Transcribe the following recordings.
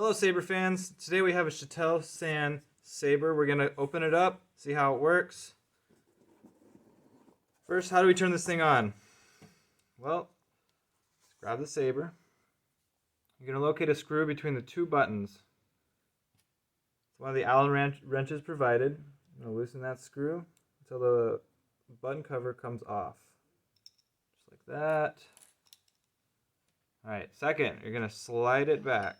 Hello, saber fans. Today we have a Satele Staff saber. We're gonna open it up, see how it works. First, how do we turn this thing on? Well, let's grab the saber. You're gonna locate a screw between the two buttons. It's one of the Allen wrenches provided. I'm gonna loosen that screw until the button cover comes off. Just like that. Alright, second, you're gonna slide it back.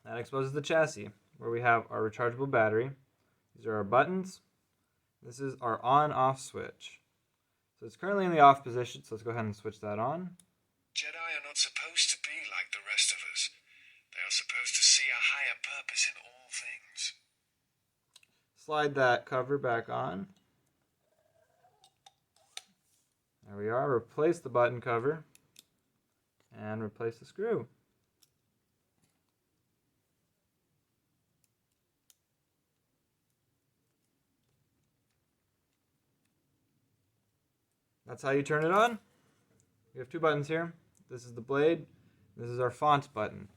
That exposes the chassis, where we have our rechargeable battery. These are our buttons. This is our on-off switch. So it's currently in the off position, so let's go ahead and switch that on. Jedi are not supposed to be like the rest of us. They are supposed to see a higher purpose in all things. Slide that cover back on. There we are. Replace the button cover. And replace the screw. That's how you turn it on. We have two buttons here. This is the blade. This is our font button.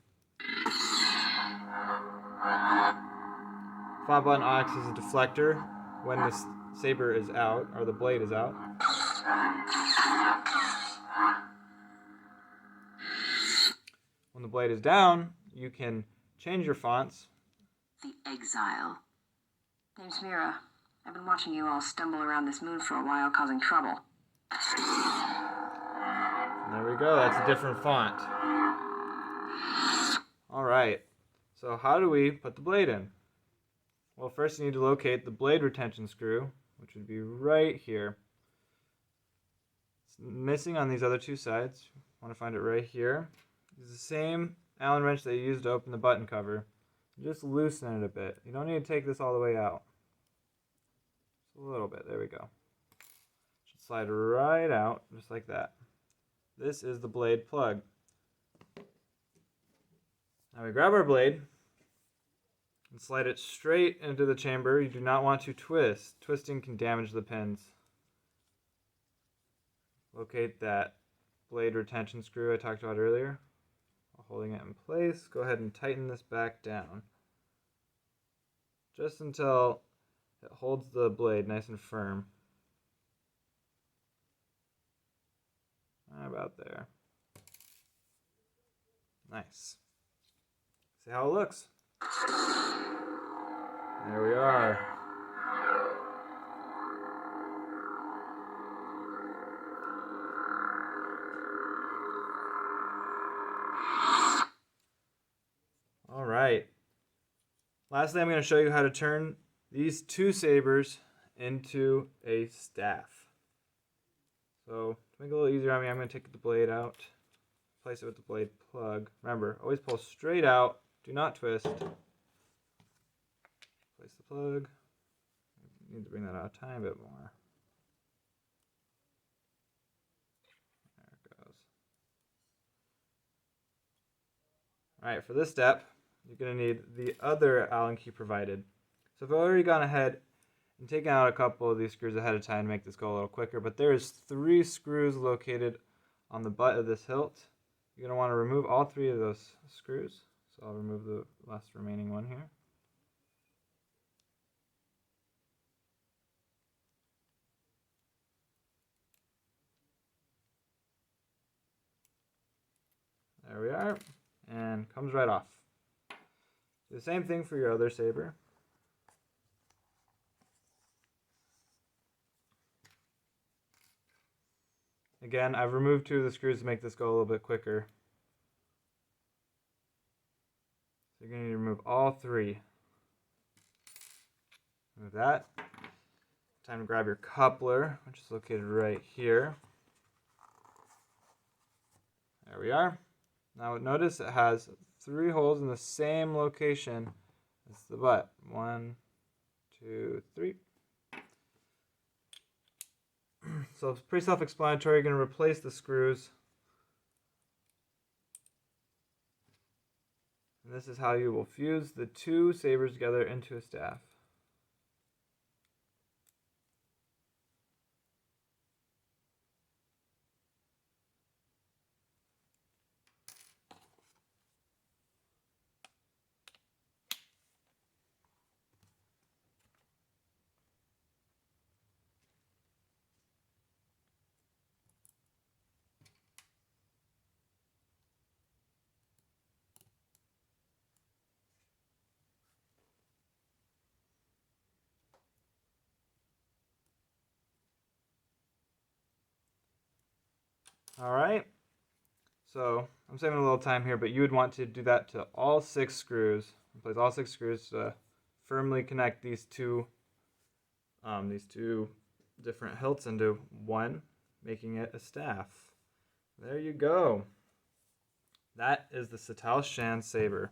Font button acts as a deflector when the saber is out, or the blade is out. When the blade is down, you can change your fonts. The Exile. Name's Mira. I've been watching you all stumble around this moon for a while, causing trouble. There we go, that's a different font. Alright, so how do we put the blade in? Well, first you need to locate the blade retention screw, which would be right here. It's missing on these other two sides. You want to find it right here. It's the same Allen wrench that you used to open the button cover. Just loosen it a bit. You don't need to take this all the way out. Just a little bit, there we go. Should slide right out, just like that. This is the blade plug. Now we grab our blade and slide it straight into the chamber. You do not want to twist. Twisting can damage the pins. Locate that blade retention screw I talked about earlier. While holding it in place, go ahead and tighten this back down. Just until it holds the blade nice and firm. About there. Nice. See how it looks. There we are. All right. Lastly, I'm going to show you how to turn these two sabers into a staff. So to make it a little easier on me, I'm going to take the blade out, place it with the blade plug. Remember, always pull straight out. Do not twist. Place the plug. Need to bring that out a tiny bit more. There it goes. Alright, for this step, you're going to need the other Allen key provided. So I've already gone ahead and taken out a couple of these screws ahead of time to make this go a little quicker, but there's 3 screws located on the butt of this hilt. You're going to want to remove all 3 of those screws. So I'll remove the last remaining one here. There we are, and comes right off. Do the same thing for your other saber. Again, I've removed 2 of the screws to make this go a little bit quicker. So you're going to need to remove all 3. Remove that. Time to grab your coupler, which is located right here. There we are. Now notice it has 3 holes in the same location as the butt. 1, 2, 3. So it's pretty self-explanatory. You're going to replace the screws. And this is how you will fuse the 2 sabers together into a staff. All right. So I'm saving a little time here, but you would want to do that to all 6 screws. Place all 6 screws to firmly connect these two different hilts into one, making it a staff. There you go. That is the Satele Staff saber.